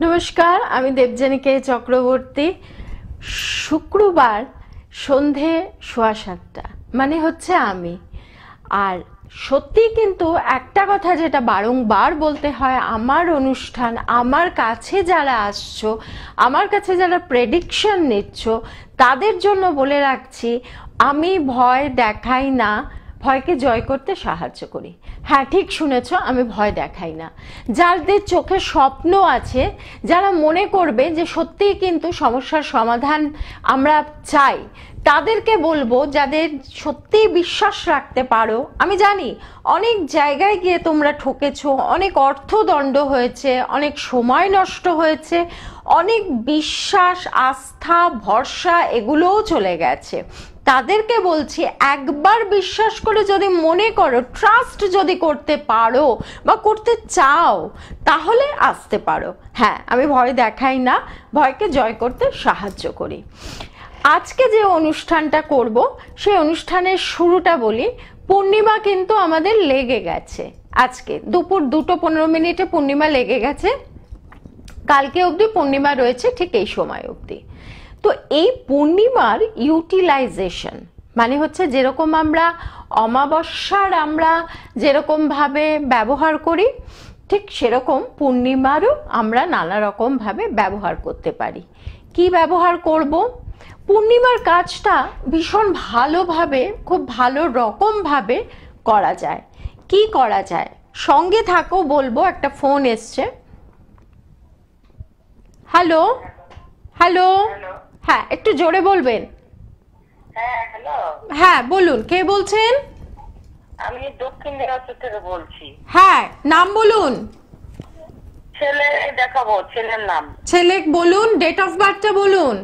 নমস্কার, আমি দেবযানীকে চক্রবর্তী। শুক্রবার সন্ধে 7:15 মানে হচ্ছে আমি। আর সত্যি কিন্তু একটা কথা যেটা বারংবার বলতে হয়, আমার অনুষ্ঠান, আমার কাছে যারা আসছো, আমার কাছে যারা প্রেডিকশন নিচ্ছ, তাদের জন্য বলে রাখছি, আমি ভয় দেখাই না, ভয়কে জয় করতে সাহায্য করি। হ্যাঁ, ঠিক শুনেছ, আমি ভয় দেখাই না। যাদের চোখে স্বপ্ন আছে, যারা মনে করবে যে সত্যিই কিন্তু সমস্যার সমাধান আমরা চাই, তাদেরকে বলবো, যাদের সত্যিই বিশ্বাস রাখতে পারো। আমি জানি অনেক জায়গায় গিয়ে তোমরা ঠকেছো, অনেক অর্থদণ্ড হয়েছে, অনেক সময় নষ্ট হয়েছে, অনেক বিশ্বাস, আস্থা, ভরসা এগুলোও চলে গেছে। তাদেরকে বলছি, একবার বিশ্বাস করে যদি মনে করো, ট্রাস্ট যদি করতে পারো বা করতে চাও, তাহলে আসতে পারো। হ্যাঁ, আমি ভয় দেখাই না, ভয়কে জয় করতে সাহায্য করি। আজকে যে অনুষ্ঠানটা করব, সেই অনুষ্ঠানের শুরুটা বলি। পূর্ণিমা কিন্তু আমাদের লেগে গেছে। আজকে দুপুর 2:15 পূর্ণিমা লেগে গেছে। কালকে অবধি পূর্ণিমা রয়েছে, ঠিক এই সময় অবধি। তো এই পূর্ণিমার ইউটিলাইজেশন মানে হচ্ছে, যেরকম আমরা অমাবস্যার আমরা যেরকমভাবে ব্যবহার করি, ঠিক সেরকম পূর্ণিমারও আমরা নানা রকমভাবে ব্যবহার করতে পারি। কি ব্যবহার করব? পূর্ণিমার কাজটা ভীষণ ভালোভাবে, খুব ভালো রকমভাবে করা যায়। কি করা যায়? সঙ্গে থাকো, বলবো। একটা ফোন এসছে। হ্যালো হ্যালো, হ্যাঁ একটু জোরে বলবেন। হ্যাঁ, হ্যালো। হ্যাঁ বলুন, কে বলছেন? আমি দক্ষিণ দিনাজপুর থেকে বলছি। হ্যাঁ, নাম বলুন। ছেলে দেখাবো, ছেলের নাম। ছেলে বলুন, ডেট অফ বার্থটা বলুন।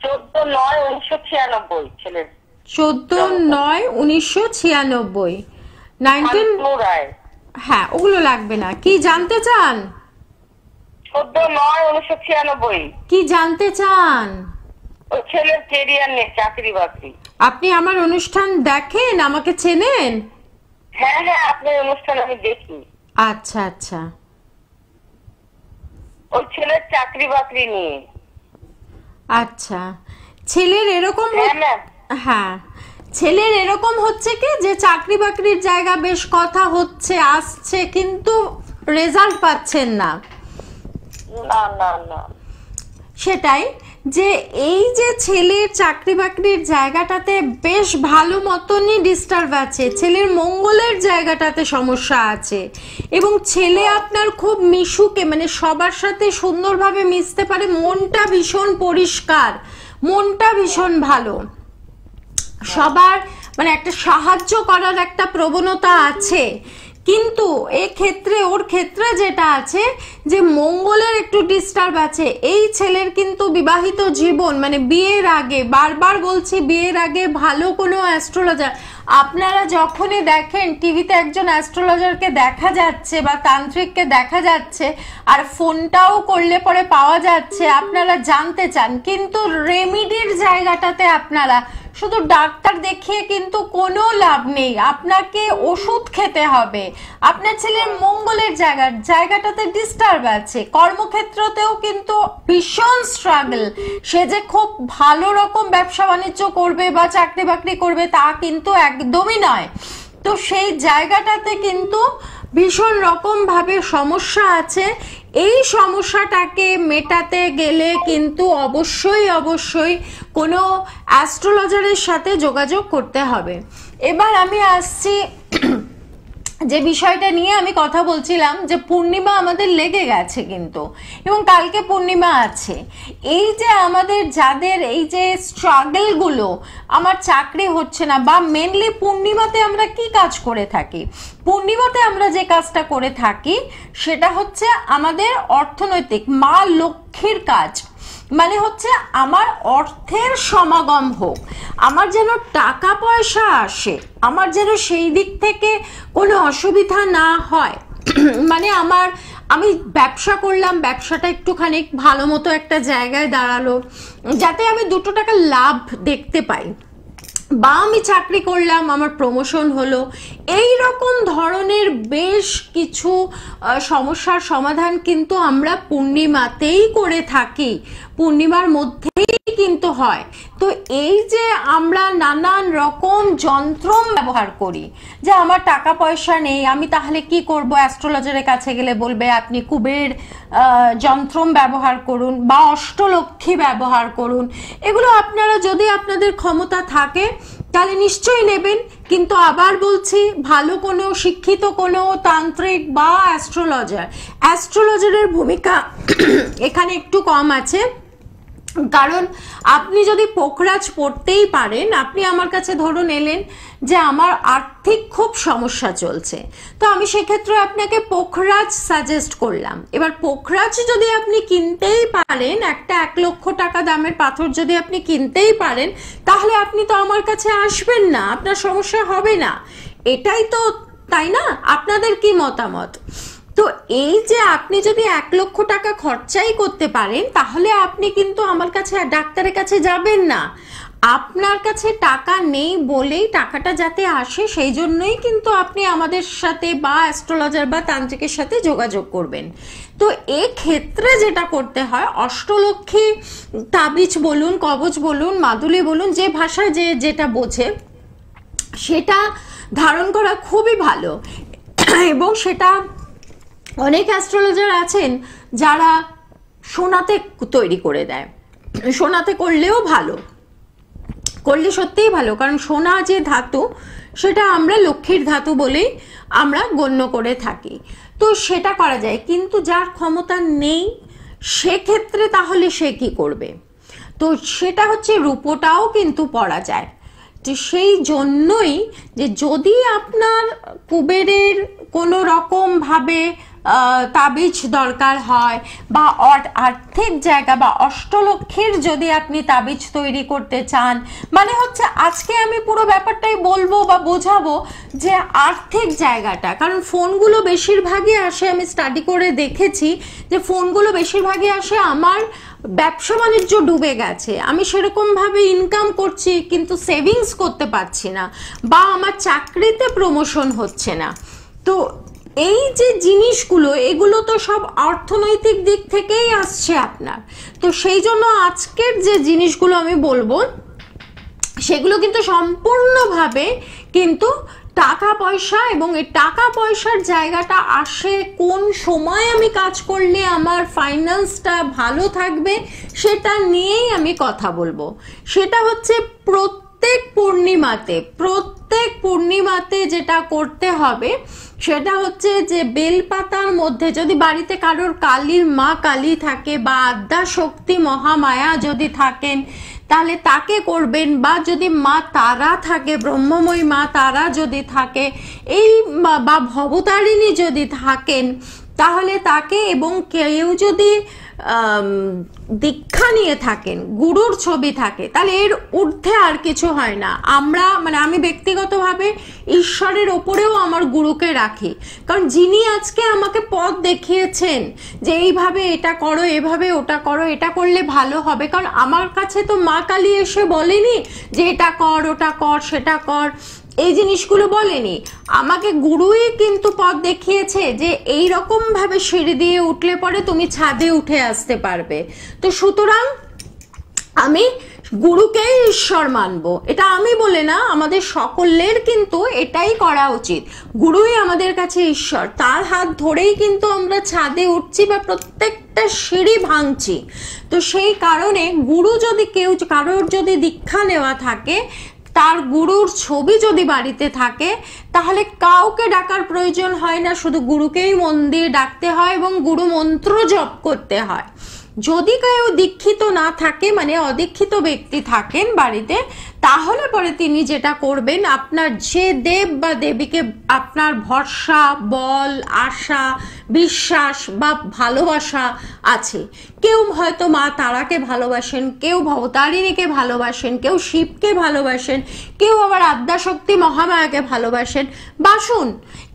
14/9/1996 ছেলের। 14/9/1996। 19 রায়। হ্যাঁ, ওগুলো লাগবে না। কি জানতে চান? 14/9/1996। কি জানতে চান? ওই ছেলের কেরিয়ার নিয়ে, চাকরি বাকরি। আপনি আমার অনুষ্ঠান দেখেন? আমাকে চেনেন? হ্যাঁ হ্যাঁ, আপনার অনুষ্ঠান আমি দেখি। আচ্ছা আচ্ছা। ওই ছেলের চাকরি বাকরি নিয়ে। আচ্ছা, ছেলের এরকম হ্যাঁ ম্যাম। হ্যাঁ, ছেলের এরকম হচ্ছে কি, যে চাকরি বাকরির জায়গা বেশ কথা হচ্ছে, আসছে, কিন্তু রেজাল্ট পাচ্ছেন না। না না না, সেটাই, যে এই যে ছেলের চাকরি বাকরির জায়গাটাতে বেশ ভালো মতনই ডিস্টার্ব আছে, ছেলের মঙ্গলের জায়গাটাতে সমস্যা আছে, এবং ছেলে আপনার খুব মিশুকে, মানে সবার সাথে সুন্দরভাবে মিশতে পারে, মনটা ভীষণ পরিষ্কার, মনটা ভীষণ ভালো, সবার মানে একটা সাহায্য করার একটা প্রবণতা আছে। কিন্তু এক্ষেত্রে, ওর ক্ষেত্রে যেটা আছে, যে মঙ্গলের একটু ডিস্টার্ব আছে। এই ছেলের কিন্তু বিবাহিত জীবন, মানে বিয়ের আগে, বারবার বলছি, বিয়ের আগে ভালো কোনো অ্যাস্ট্রোলজার, আপনারা যখনই দেখেন টিভিতে একজন অ্যাস্ট্রোলজারকে দেখা যাচ্ছে বা তান্ত্রিককে দেখা যাচ্ছে, আর ফোনটাও করলে পরে পাওয়া যাচ্ছে, আপনারা জানতে চান, কিন্তু রেমিডির জায়গাটাতে আপনারা শুধু ডাক্তার দেখিয়ে কিন্তু কোনো লাভ নেই, আপনাকে ওষুধ খেতে হবে। আপনার ছেলের মঙ্গলের জায়গাটাতে ডিস্টার্ব আছে, কর্মক্ষেত্রতেও কিন্তু ভীষণ স্ট্রাগল। সে যে খুব ভালো রকম ব্যবসা বাণিজ্য করবে বা চাকরি বাকরি করবে, তা কিন্তু একদমই নয়। তো সেই জায়গাটাতে কিন্তু ভীষণ রকম ভাবে সমস্যা আছে। এই সমস্যাটাকে মেটাতে গেলে কিন্তু অবশ্যই অবশ্যই কোনো অ্যাস্ট্রোলজারের সাথে যোগাযোগ করতে হবে। এবার আমি আসছি যে বিষয়টা নিয়ে আমি কথা বলছিলাম, যে পূর্ণিমা আমাদের লেগে গেছে কিন্তু, এবং কালকে পূর্ণিমা আছে। এই যে আমাদের যাদের এই যে স্ট্রাগলগুলো, আমার চাকরি হচ্ছে না, বা মেনলি পূর্ণিমাতে আমরা কি কাজ করে থাকি, পূর্ণিমাতে আমরা যে কাজটা করে থাকি সেটা হচ্ছে আমাদের অর্থনৈতিক, মা লক্ষ্মীর কাজ। মানে হচ্ছে আমার অর্থের সমাগম হোক, আমার যেন টাকা পয়সা আসে, আমার যেন সেই দিক থেকে কোনো অসুবিধা না হয়। মানে আমি ব্যবসা করলাম, ব্যবসাটা একটুখানি ভালো মতো একটা জায়গায় দাঁড়ালো, যাতে আমি 2 টাকা লাভ দেখতে পাই। বা আমি চাকরি করলাম, আমার প্রমোশন হলো, এই রকম ধরনের বেশ কিছু সমস্যার সমাধান কিন্তু আমরা পূর্ণিমাতেই করে থাকি, পূর্ণিমার মধ্যেই কিন্তু হয়। তো এই যে আমরা নানান রকম যন্ত্রম ব্যবহার করি, যে আমার টাকা পয়সা নেই, আমি তাহলে কি করব, অ্যাস্ট্রোলজারের কাছে গেলে বলবে আপনি কুবের যন্ত্রম ব্যবহার করুন বা অষ্টলক্ষ্মী ব্যবহার করুন। এগুলো আপনারা যদি আপনাদের ক্ষমতা থাকে তাহলে নিশ্চয়ই নেবেন, কিন্তু আবার বলছি ভালো কোনো শিক্ষিত কোনো তান্ত্রিক বা অ্যাস্ট্রোলজারের ভূমিকা এখানে একটু কম আছে। কারণ আপনি যদি পোখরাজ পড়তেই পারেন, আপনি আমার কাছে ধরুন এলেন যে আমার আর্থিক খুব সমস্যা চলছে, তো আমি সেক্ষেত্রে আপনাকে পোখরাজ সাজেস্ট করলাম। এবার পোখরাজ যদি আপনি কিনতেই পারেন, একটা 1 লক্ষ টাকা দামের পাথর যদি আপনি কিনতেই পারেন, তাহলে আপনি তো আমার কাছে আসবেন না, আপনার সমস্যা হবে না। এটাই তো, তাই না? আপনাদের কি মতামত? তো এই যে আপনি যদি 1 লক্ষ টাকা খরচাই করতে পারেন, তাহলে আপনি কিন্তু আমার কাছে ডাক্তারের কাছে যাবেন না। আপনার কাছে টাকা নেই বলেই টাকাটা যাতে আসে, সেই জন্যই কিন্তু আপনি আমাদের সাথে বা অ্যাস্ট্রোলজার বা তান্ত্রিকের সাথে যোগাযোগ করবেন। তো এক্ষেত্রে যেটা করতে হয়, অষ্টলক্ষ্মী তাবিজ বলুন, কবচ বলুন, মাদুলি বলুন, যে ভাষায় যে যেটা বোঝে সেটা ধারণ করা খুবই ভালো। এবং সেটা অনেক অ্যাস্ট্রোলজার আছেন যারা সোনাতে তৈরি করে দেয়, সোনাতে করলেও ভালো, করলে সত্যিই ভালো, কারণ সোনা যে ধাতু সেটা আমরা লক্ষ্মীর ধাতু বলেই আমরা গণ্য করে থাকি। তো সেটা করা যায়, কিন্তু যার ক্ষমতা নেই সেক্ষেত্রে তাহলে সে কি করবে? তো সেটা হচ্ছে রূপোটাও কিন্তু পরা যায়। তো সেই জন্যই যে যদি আপনার কুবেরের কোনো রকম ভাবে তাবিজ দরকার হয় বা আর্থিক জায়গা বা অষ্টলক্ষ্মীর যদি আপনি তাবিজ তৈরি করতে চান, মানে হচ্ছে আজকে আমি পুরো ব্যাপারটাই বলবো বা বোঝাবো যে আর্থিক জায়গাটা, কারণ ফোনগুলো বেশিরভাগই আসে, আমি স্টাডি করে দেখেছি যে ফোনগুলো বেশিরভাগই আসে আমার ব্যবসা বাণিজ্য ডুবে গেছে, আমি সেরকমভাবে ইনকাম করছি কিন্তু সেভিংস করতে পারছি না, বা আমার চাকরিতে প্রমোশন হচ্ছে না। তো এই যে জিনিসগুলো, এগুলো তো সব অর্থনৈতিক দিক থেকেই আসছে আপনার। তো সেই জন্য আজকের যে জিনিসগুলো আমি বলবো সেগুলো কিন্তু সম্পূর্ণভাবে কিন্তু টাকা পয়সা, এবং এই টাকা পয়সার জায়গাটা আসে কোন সময় আমি কাজ করলে আমার ফাইন্যান্সটা ভালো থাকবে সেটা নিয়েই আমি কথা বলবো। সেটা হচ্ছে প্রত্যেক পূর্ণিমাতে যেটা করতে হবে সেটা হচ্ছে যে বেলপাতার মধ্যে, যদি বাড়িতে কারোর কালীর মা কালী থাকে বা আদ্যা শক্তি মহামায়া যদি থাকেন তাহলে তাকে করবেন, বা যদি মা তারা থাকে, ব্রহ্মময়ী মা তারা যদি থাকে, এই বা ভবতারিণী যদি থাকেন তাহলে তাকে, এবং কেউ যদি দীক্ষা নিয়ে থাকেন, গুরুর ছবি থাকে, তাহলে এর ঊর্ধ্বে আর কিছু হয় না। আমি ব্যক্তিগতভাবে ঈশ্বরের ওপরেও আমার গুরুকে রাখি, কারণ যিনি আজকে আমাকে পথ দেখিয়েছেন যে এইভাবে এটা করো, এভাবে ওটা করো, এটা করলে ভালো হবে, কারণ আমার কাছে তো মা কালী এসে বলেনি যে এটা কর, ওটা কর, সেটা কর, এই জিনিসগুলো বলেনি, আমাকে গুরুই কিন্তু পথ দেখিয়েছে যে এই রকম ভাবে সিঁড়ি দিয়ে উঠলে পরে তুমি ছাদে উঠে আসতে পারবে। তো সুতরাং আমি গুরুকেই ঈশ্বর মানবো, এটা আমি বলে না, আমাদের সকলের কিন্তু এটাই করা উচিত। গুরুই আমাদের কাছে ঈশ্বর, তার হাত ধরেই কিন্তু আমরা ছাদে উঠছি বা প্রত্যেকটা সিঁড়ি ভাঙছি। তো সেই কারণে গুরু যদি কারোর যদি দীক্ষা নেওয়া থাকে, তার গুরুর ছবি যদি বাড়িতে থাকে, তাহলে কাউকে ডাকার প্রয়োজন হয় না, শুধু গুরুকেই মন দিয়ে ডাকতে হয় এবং গুরু মন্ত্র জপ করতে হয়। যদি কেউ দীক্ষিত না থাকে, মানে অদীক্ষিত ব্যক্তি থাকেন বাড়িতে, তাহলে পরে তিনি যেটা করবেন, আপনার যে দেব বা দেবীকে আপনার ভরসা, বল, আশা, বিশ্বাস বা ভালোবাসা আছে, কেউ হয়তো মা তারাকে ভালোবাসেন, কেউ ভবতারিণীকে ভালোবাসেন, কেউ শিবকে ভালোবাসেন, কেউ আবার আদ্যাশক্তি মহামায়াকে ভালোবাসেন, বাসুন।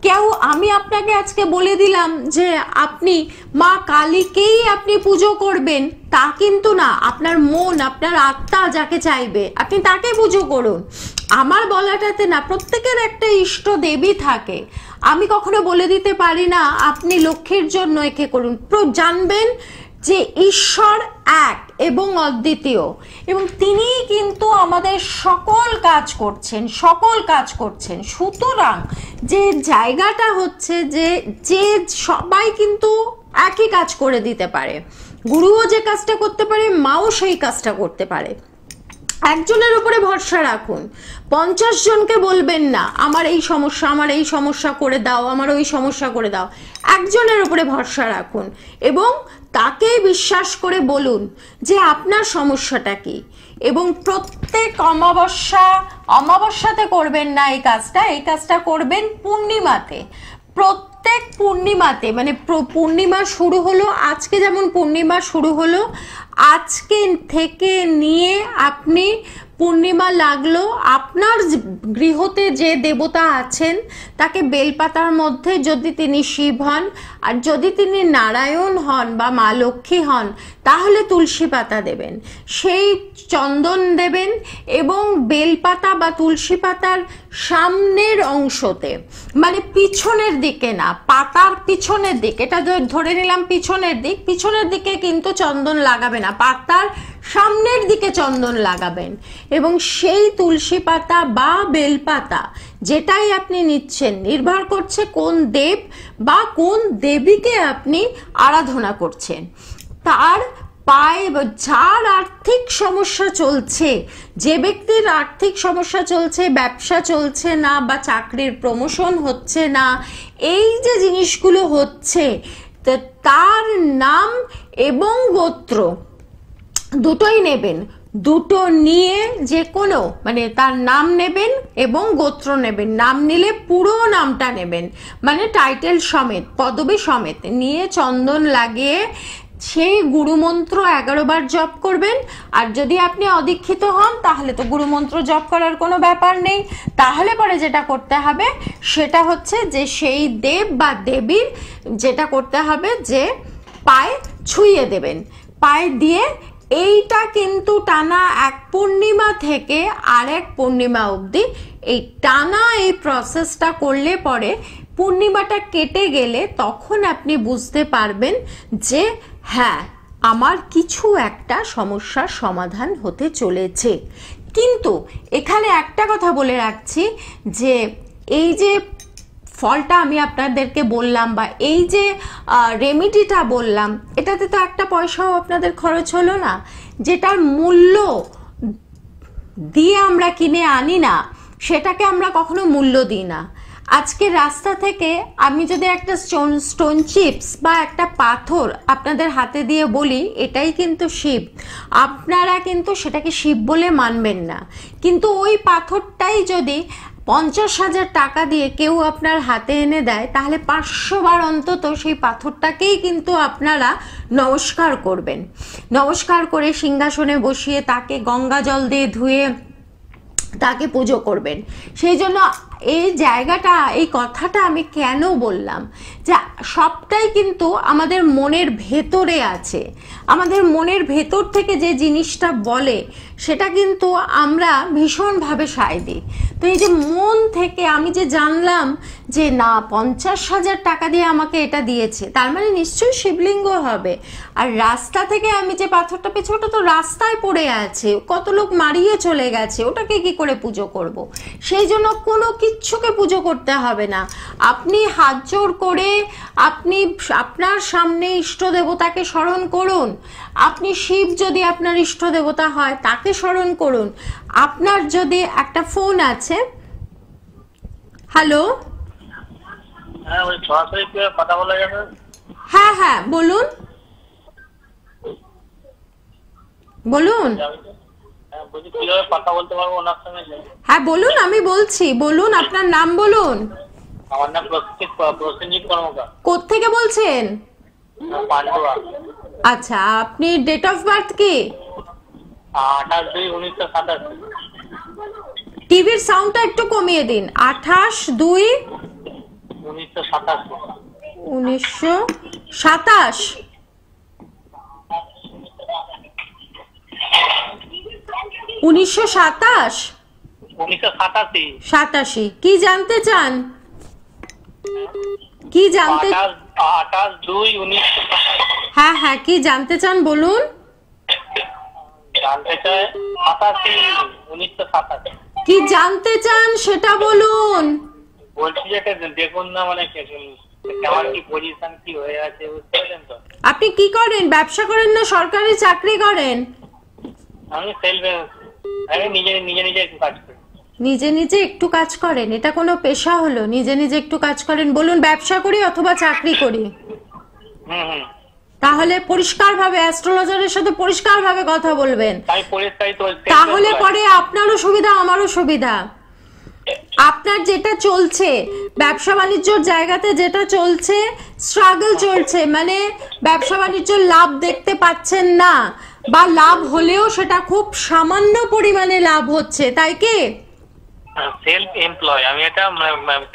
কেউ, আমি আপনাকে আজকে বলে দিলাম যে আপনি মা কালীকেই আপনি পুজো করবেন তা কিন্তু না, আপনার মন, আপনার আত্মা যাকে চাইবে আপনি তাকে পুজো করুন। আমার বলাটাতে না, প্রত্যেকের একটা ইষ্ট দেবী থাকে। আমি কখনো বলে দিতে পারি না আপনি লক্ষ্মীর জন্য একে করুন। জানবেন যে ঈশ্বর এক এবং অদ্বিতীয়, এবং তিনি কিন্তু আমাদের সকল কাজ করছেন। সুতরাং যে জায়গাটা হচ্ছে যে সবাই কিন্তু একই কাজ করে দিতে পারে। গুরুও যে কাজটা করতে পারে, মাও সেই কাজটা করতে পারে। একজনের উপরে ভরসা রাখুন, 50 জনকে বলবেন না আমার এই সমস্যা করে দাও, আমার ওই সমস্যা করে দাও। একজনের উপরে ভরসা রাখুন এবং তাকে বিশ্বাস করে বলুন যে আপনার সমস্যাটা কি। এবং প্রত্যেক অমাবস্যাতে করবেন না এই কাজটা করবেন পূর্ণিমাতে। প্রত্যেক পূর্ণিমাতে, মানে পূর্ণিমা শুরু হলো আজকে, যেমন পূর্ণিমা শুরু হলো আজকে থেকে নিয়ে আপনি পূর্ণিমা লাগলো, আপনার গৃহতে যে দেবতা আছেন তাকে বেলপাতার মধ্যে, যদি তিনি শিব হন আর যদি তিনি নারায়ণ হন বা মা লক্ষ্মী হন, তাহলে তুলসী পাতা দেবেন, সেই চন্দন দেবেন। এবং বেলপাতা বা তুলসী পাতার সামনের অংশতে, মানে পিছনের দিকে না, পাতার পিছনের দিক, এটা ধরে নিলাম পিছনের দিকে কিন্তু চন্দন লাগাবে না, পাতার সামনের দিকে চন্দন লাগাবেন। এবং সেই তুলসী পাতা বা বেলপাতা যেটাই আপনি নিচ্ছেন, নির্ভর করছে কোন দেব বা কোন দেবীকে আপনি আরাধনা করছেন, তার পায়ে, যার আর্থিক সমস্যা চলছে, যে ব্যক্তির আর্থিক সমস্যা চলছে, ব্যবসা চলছে না বা চাকরির প্রমোশন হচ্ছে না, এই যে জিনিসগুলো হচ্ছে, তার নাম এবং গোত্র দুটোই নেবেন। দুটো নিয়ে যে কোনো, মানে তার নাম নেবেন এবং গোত্র নেবেন। নাম নিলে পুরো নামটা নেবেন, মানে টাইটেল সমেত, পদবী সমেত নিয়ে চন্দন লাগিয়ে সেই গুরুমন্ত্র 11 বার জপ করবেন। আর যদি আপনি অদীক্ষিত হন তাহলে তো গুরুমন্ত্র জপ করার কোনো ব্যাপার নেই। তাহলে পরে যেটা করতে হবে সেটা হচ্ছে যে সেই দেব বা দেবীর যেটা করতে হবে যে পায়ে ছুঁয়ে দেবেন, পায়ে দিয়ে। এইটা কিন্তু টানা এক পূর্ণিমা থেকে আরেক পূর্ণিমা অবধি এই টানা এই প্রসেসটা করলে পরে পূর্ণিমাটা কেটে গেলে তখন আপনি বুঝতে পারবেন যে হ্যাঁ, আমার কিছু একটা সমস্যার সমাধান হতে চলেছে। কিন্তু এখানে একটা কথা বলে রাখছি যে এই যে ফলটা আমি আপনাদেরকে বললাম বা এই যে রেমিডিটা বললাম, এটাতে তো একটা পয়সাও আপনাদের খরচ হলো না। যেটার মূল্য দিয়ে আমরা কিনে আনি না, সেটাকে আমরা কখনো মূল্য দিই না। আজকে রাস্তা থেকে আমি যদি একটা স্টোন চিপস বা একটা পাথর আপনাদের হাতে দিয়ে বলি এটাই কিন্তু শিব, আপনারা কিন্তু সেটাকে শিব বলে মানবেন না। কিন্তু ওই পাথরটাই যদি 50,000 টাকা দিয়ে কেউ আপনার হাতে এনে দেয়, তাহলে 500 বার অন্তত সেই পাথরটাকেই কিন্তু আপনারা নমস্কার করবেন। নমস্কার করে সিংহাসনে বসিয়ে তাকে গঙ্গা জল দিয়ে ধুয়ে তাকে পুজো করবেন। সেই জন্য এই জায়গাটা, এই কথাটা আমি কেন বললাম যে সবটাই কিন্তু আমাদের মনের ভেতরে আছে। আমাদের মনের ভেতর থেকে যে জিনিসটা বলে সেটা কিন্তু আমরা ভীষণভাবে সায় দিই। তো এই যে মন থেকে আমি যে জানলাম যে না 50,000 টাকা দিয়ে আমাকে এটা দিয়েছে, তার মানে নিশ্চয়ই শিবলিঙ্গ হবে। আর রাস্তা থেকে আমি যে পাথরটা পেয়েছি ওটা তো রাস্তায় পড়ে আছে, কত লোক মারিয়ে চলে গেছে, ওটাকে কি করে পুজো করব? সেই জন্য কোনো কিচ্ছুকে পুজো করতে হবে না। আপনি হাত জোড় করে আপনি আপনার সামনে ইষ্ট দেবতাকে স্মরণ করুন। আপনি শিব যদি আপনার ইষ্ট দেবতা হয় তাকে স্মরণ করুন। আপনার যদি একটা ফোন আছে, হ্যালো, হ্যাঁ ওই সরাসরি কথা বলা যাবে? হ্যাঁ হ্যাঁ বলুন বলুন। কিভাবে কথা বলতে পারবো ওনার সঙ্গে? হ্যাঁ বলুন, আমি বলছি, বলুন আপনার নাম বলুন। আমার নাম প্রসেনজিৎ কর্মকার। কোত্থেকে বলছেন? পান্ডুয়া। আচ্ছা, আপনি ডেট অফ বার্থ কি? 28/2/1987। টিভির সাউন্ডটা একটু কমিয়ে দিন। 28/2/1987। 1927। 1927? 1987। 87। কি জানতে চান? কি জানতে? 28/2/1987। হ্যাঁ হ্যাঁ, কি জানতে চান বলুন। জানতে চাই 1987। কি জানতে চান সেটা বলুন। বলছি যে দেখুন না, মানে কেমন কি পজিশন কি হয়ে আছে, বুঝতে পারছেন তো? আপনি কি করেন? ব্যবসা করেন না সরকারি চাকরি করেন? আমি আমি নিজে নিজে একটু কাজ করি। নিজে নিজে একটু কাজ করেন? এটা কোনো পেশা হলো? নিজে নিজে একটু কাজ করেন? বলুন ব্যবসা করি অথবা চাকরি করি। হুম। তাহলে পরিষ্কারভাবে অ্যাস্ট্রোলজারের সাথে পরিষ্কারভাবে কথা বলবেন, তাই পরিষ্কারই তো। তাহলে পরে আপনারও সুবিধা আমারও সুবিধা। আপনার যেটা চলছে ব্যবসা বাণিজ্যর জায়গাতে, যেটা চলছে স্ট্রাগল চলছে, মানে ব্যবসা বাণিজ্য লাভ দেখতে পাচ্ছেন না, বা লাভ হলেও সেটা খুব সামান্য পরিমাণে লাভ হচ্ছে, তাই কি? সেলফ এমপ্লয়, আমি এটা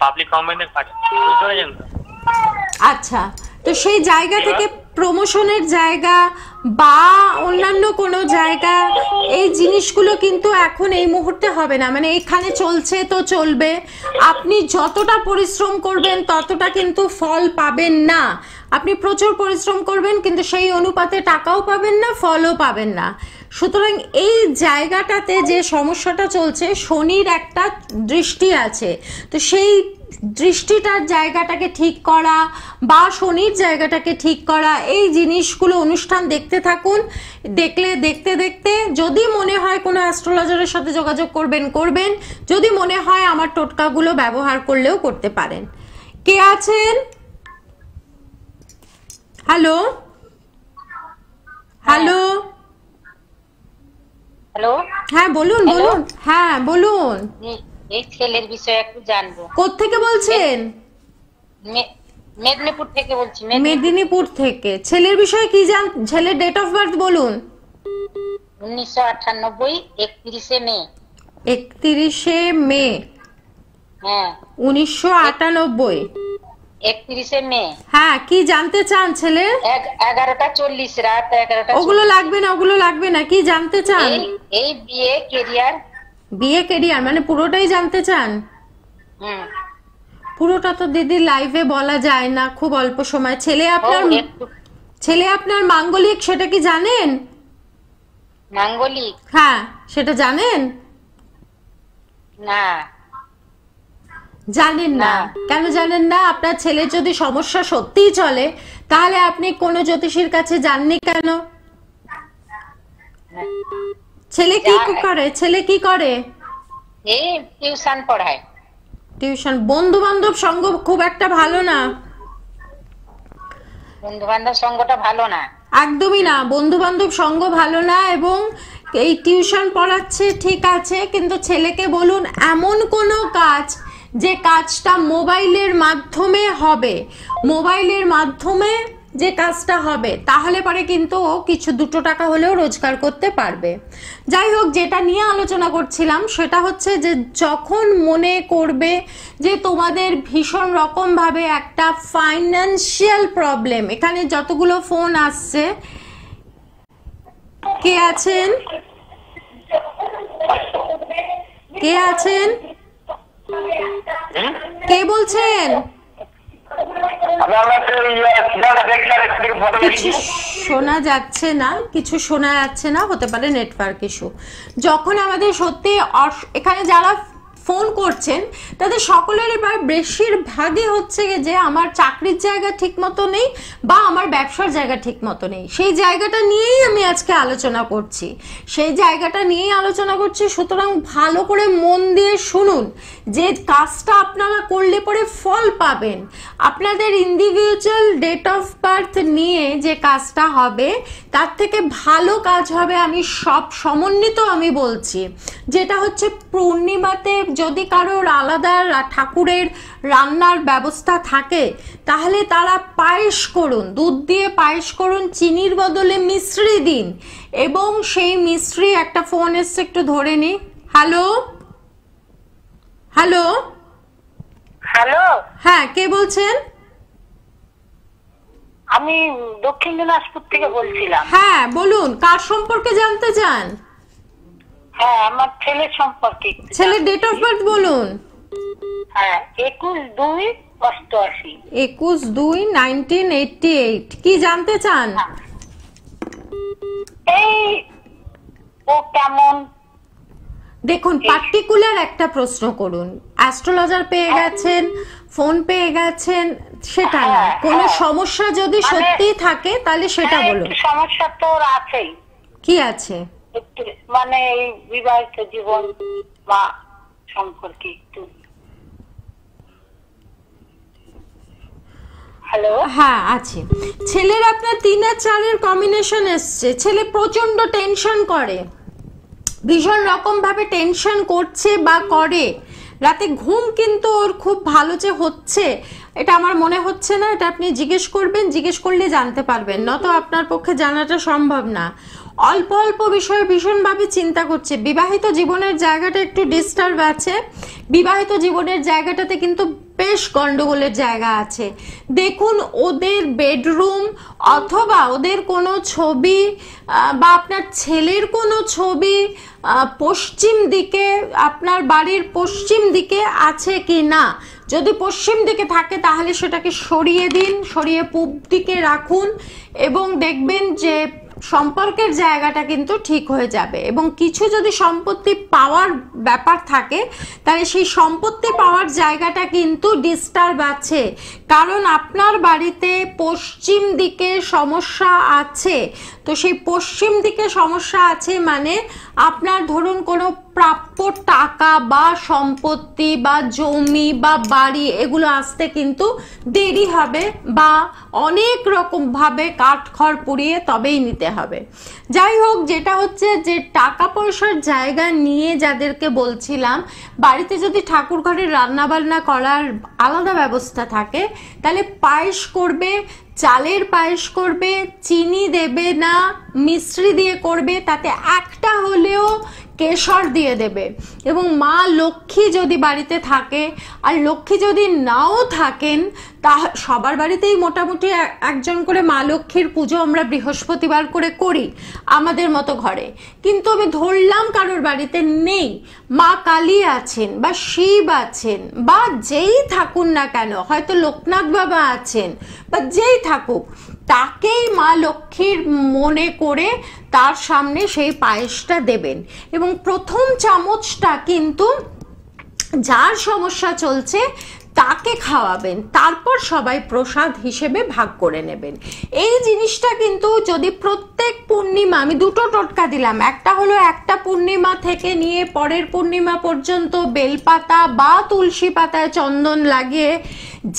পাবলিক কোম্পানিতে কাজ করি, বুঝতে পারছেন তো? আচ্ছা, তো সেই জায়গা থেকে প্রমোশনের জায়গা বা অন্যান্য কোনো জায়গা, এই জিনিসগুলো কিন্তু এখন এই মুহূর্তে হবে না। মানে এখানে চলছে তো চলবে, আপনি যতটা পরিশ্রম করবেন ততটা কিন্তু ফল পাবেন না। আপনি প্রচুর পরিশ্রম করবেন কিন্তু সেই অনুপাতে টাকাও পাবেন না, ফলও পাবেন না। সুতরাং এই জায়গাটাতে যে সমস্যাটা চলছে, শনির একটা দৃষ্টি আছে, তো সেই দৃষ্টিটার জায়গাটাকে ঠিক করা বা শনির জায়গাটাকে ঠিক করা, এই জিনিসগুলো অনুষ্ঠান দেখতে থাকুন। দেখতে দেখতে যদি মনে হয় কোনো অ্যাস্ট্রোলজারের সাথে যোগাযোগ করবেন, যদি মনে হয় আমার টোটকাগুলো ব্যবহার করলেও করতে পারেন। কে আছেন? হ্যালো হ্যালো হ্যালো, হ্যাঁ বলুন বলুন। হ্যাঁ বলুন। এই ছেলের বিষয়ে একটু জানবো। কোত্থেকে বলছেন? মেদিনীপুর থেকে বলছি। মেদিনীপুর থেকে। ছেলের বিষয়ে কি ছেলের ডেট অফ বার্থ বলুন। 1998, 31শে মে। 31শে মে। হ্যাঁ, 1998। 31শে মে। হ্যাঁ, কি জানতে চান ছেলে? 11:40 রাত 11:40। ওগুলো লাগবে না, কি জানতে চান? এই বিয়ে কেরিয়ার। বিয়ে কেরিয়ার মানে পুরোটাই জানতে চান? পুরোটা তো দিদি লাইভে বলা যায় না, খুব অল্প সময়। ছেলে আপনার মাঙ্গলিক, সেটা কি জানেন? মাঙ্গলিক? হ্যাঁ, সেটা জানেন? না, জানেন না? কেন জানেন না? আপনার ছেলের যদি সমস্যা সত্যিই চলে, তাহলে আপনি কোনো জ্যোতিষীর কাছে যাননি কেন? ছেলে কি করে? এই টিউশন পড়ায়। টিউশন। বন্ধু বান্ধব সঙ্গ খুব একটা ভালো না। বন্ধু বান্ধব সঙ্গটা ভালো না, একদমই না। বন্ধু বান্ধব সঙ্গ ভালো না, এবং এই টিউশন পড়াচ্ছে ঠিক আছে, কিন্তু ছেলেকে বলুন এমন কোনো কাজ যে কাজটা মোবাইলের মাধ্যমে হবে, মোবাইলের মাধ্যমে যে কাজটা হবে, তাহলে পরে কিন্তু ও কিছু 2 টাকা হলেও রোজগার করতে পারবে। যাই হোক, যেটা নিয়ে আলোচনা করছিলাম সেটা হচ্ছে যে যখন মনে করবে যে তোমাদের ভীষণ রকমভাবে একটা ফাইন্যান্সিয়াল প্রবলেম, এখানে যতগুলো ফোন আসছে, কে আছেন? কে আছেন? কে বলছেন? কিছু শোনা যাচ্ছে না, হতে পারে নেটওয়ার্ক ইস্যু। যখন আমাদের সত্যি এখানে যারা ফোন করছেন তাদের সকলেরই প্রায় বেশিরভাগই হচ্ছে যে আমার চাকরির জায়গা ঠিক মতো নেই বা আমার ব্যবসার জায়গা ঠিক মতো নেই, সেই জায়গাটা নিয়েই আমি আজকে আলোচনা করছি। সুতরাং ভালো করে মন দিয়ে শুনুন যে কাজটা আপনারা করলে পরে ফল পাবেন। আপনাদের ইন্ডিভিজুয়াল ডেট অফ বার্থ নিয়ে যে কাজটা হবে তার থেকে ভালো কাজ হবে, আমি সব সমন্বিত আমি বলছি। যেটা হচ্ছে পূর্ণিমাতে যদি কারোর আলাদা ঠাকুরের রান্নার ব্যবস্থা থাকে তাহলে তারা পায়েস করুন, দুধ দিয়ে পায়েস করুন, চিনির বদলে মিশ্রি দিন, এবং সেই মিশ্রি, একটা ফোন এসছে একটু ধরে নি। হ্যালো হ্যালো হ্যালো, হ্যাঁ কে বলছেন? আমি দক্ষিণ দিনাজপুর থেকে বলছিলাম। হ্যাঁ বলুন, কার সম্পর্কে জানতে চান? হ্যাঁ, আমার ছেলের সম্পর্কে একটু ছেলের ডেট অফ বার্থ বলুন। হ্যাঁ, 21/2/88। 21/2/1988। কি জানতে চান? এই ও কেমন? দেখুন, পার্টিকুলার একটা প্রশ্ন করুন। অ্যাস্ট্রোলজার পেয়ে গেছেন, ফোন পেয়ে গেছেন, সেটা না, কোনো সমস্যা যদি সত্যি থাকে তাহলে সেটা হ্যাঁ, বলুন। একটু সমস্যা তো ওর আছেই, কি আছে? একটু মানে এই বিবাহিত জীবন বা সম্পর্কে একটু। হ্যালো, হ্যাঁ আছে। ছেলের আপনার 3 আর 4-এর কম্বিনেশন এসছে। ছেলে প্রচন্ড টেনশন করে, ভীষণ রকম ভাবে টেনশন করছে বা করে। রাতে ঘুম কিন্তু ওর খুব ভালো যে হচ্ছে এটা আমার মনে হচ্ছে না। এটা আপনি জিজ্ঞেস করবেন, জিজ্ঞেস করলে জানতে পারবেন, নত আপনার পক্ষে জানাটা সম্ভব না। অল্প অল্প বিষয়ে ভীষণভাবে চিন্তা করছে। বিবাহিত জীবনের জায়গাটা একটু ডিস্টার্ব আছে। বিবাহিত জীবনের জায়গাটাতে কিন্তু বেশ গন্ডগোলের জায়গা আছে। দেখুন, ওদের বেডরুম অথবা ওদের কোনো ছবি বা আপনার ছেলের কোনো ছবি পশ্চিম দিকে, আপনার বাড়ির পশ্চিম দিকে আছে কি না। যদি পশ্চিম দিকে থাকে তাহলে সেটাকে সরিয়ে দিন, সরিয়ে পূব দিকে রাখুন এবং দেখবেন যে সম্পর্কের জায়গাটা কিন্তু ঠিক হয়ে যাবে। এবং কিছু যদি সম্পত্তি পাওয়ার ব্যাপার থাকে তাহলে সেই সম্পত্তি পাওয়ার জায়গাটা কিন্তু ডিস্টার্ব আছে, কারণ আপনার বাড়িতে পশ্চিম দিকে সমস্যা আছে। তো সেই পশ্চিম দিকে সমস্যা আছে মানে আপনার ধরুন কোনো প্রাপ্য টাকা বা সম্পত্তি বা জমি বা বাড়ি এগুলো আসতে কিন্তু দেরি হবে বা অনেক রকম ভাবে কাঠখড় পুড়িয়ে তবেই নিতে হবে। যাই হোক, যেটা হচ্ছে যে টাকা পয়সার জায়গা নিয়ে যাদেরকে বলছিলাম, বাড়িতে যদি ঠাকুর ঘরে রান্না বান্না করার আলাদা ব্যবস্থা থাকে তাহলে পায়েস করবে, চালের পায়েস করবে, চিনি দেবে না, মিশ্রি দিয়ে করবে, তাতে একটা হলেও কেশর দিয়ে দেবে। এবং মা লক্ষ্মী যদি বাড়িতে থাকে, আর লক্ষ্মী যদি নাও থাকেন, তা সবার বাড়িতেই মোটামুটি একজন করে মা লক্ষ্মীর পুজো আমরা বৃহস্পতিবার করে করি আমাদের মতো ঘরে। কিন্তু আমি ধরলাম কারোর বাড়িতে নেই, মা কালী আছেন বা শিব আছেন বা যেই থাকুন না কেন, হয়তো লোকনাথ বাবা আছেন বা যেই থাকুক, তাকেই মা লক্ষ্মীর মনে করে তার সামনে সেই পায়েসটা দেবেন। এবং প্রথম চামচটা কিন্তু যার সমস্যা চলছে তাকে খাওয়াবেন, তারপর সবাই প্রসাদ হিসেবে ভাগ করে নেবেন। এই জিনিসটা কিন্তু যদি প্রত্যেক পূর্ণিমা, আমি দুটো টোটকা দিলাম, একটা হলো একটা পূর্ণিমা থেকে নিয়ে পরের পূর্ণিমা পর্যন্ত বেলপাতা বা তুলসী পাতায় চন্দন লাগিয়ে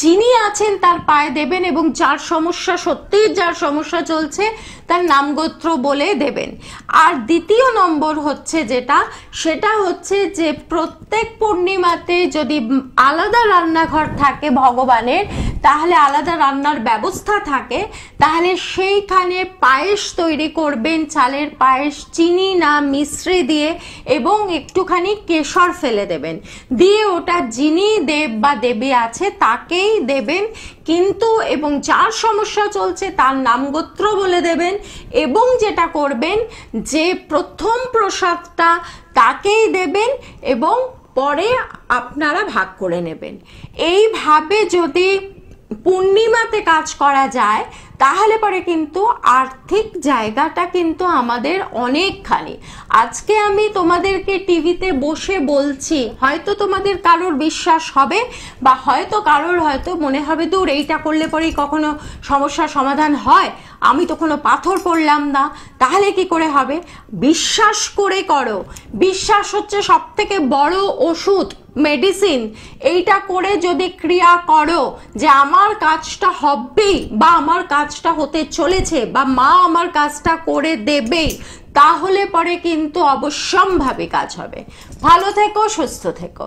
যিনি আছেন তার পায়ে দেবেন এবং যার সমস্যা সত্যিই যার সমস্যা চলছে তার নামগোত্র বলে দেবেন। আর দ্বিতীয় নম্বর হচ্ছে যেটা, সেটা হচ্ছে যে প্রত্যেক পূর্ণিমাতে যদি আলাদা রান্নাঘর থাকে ভগবানের, তাহলে আলাদা রান্নার ব্যবস্থা থাকে, তাহলে সেইখানে পায়েস তৈরি করবেন, চালের পায়েস, চিনি না মিশ্রি দিয়ে, এবং একটুখানি কেশর ফেলে দেবেন, দিয়ে ওটা যিনি দেব বা দেবী আছে তাকেই দেবেন। কিন্তু এবং যার সমস্যা চলছে তার নামগোত্র বলে দেবেন, এবং যেটা করবেন যে প্রথম প্রসাদটা তাকেই দেবেন এবং পরে আপনারা ভাগ করে নেবেন। এইভাবে যদি পূর্ণিমাতে কাজ করা যায় তাহলে পরে কিন্তু আর্থিক জায়গাটা কিন্তু আমাদের অনেকখানি। আজকে আমি তোমাদেরকে টিভিতে বসে বলছি, হয়তো তোমাদের কারোর বিশ্বাস হবে বা হয়তো কারোর হয়তো মনে হবে দূর, এইটা করলে পরেই কখনো সমস্যার সমাধান হয়, আমি তো কোনো পাথর পড়লাম না, তাহলে কি করে হবে? বিশ্বাস করে করো। বিশ্বাস হচ্ছে সব থেকে বড় ওষুধ, মেডিসিন। এইটা করে যদি ক্রিয়া করো যে আমার কাজটা হবেই বা আমার কাজটা হতে চলেছে বা মা আমার কাজটা করে দেবেই, তাহলে পরে কিন্তু অবশ্যম্ভাবী কাজ হবে। ভালো থেকো, সুস্থ থেকো।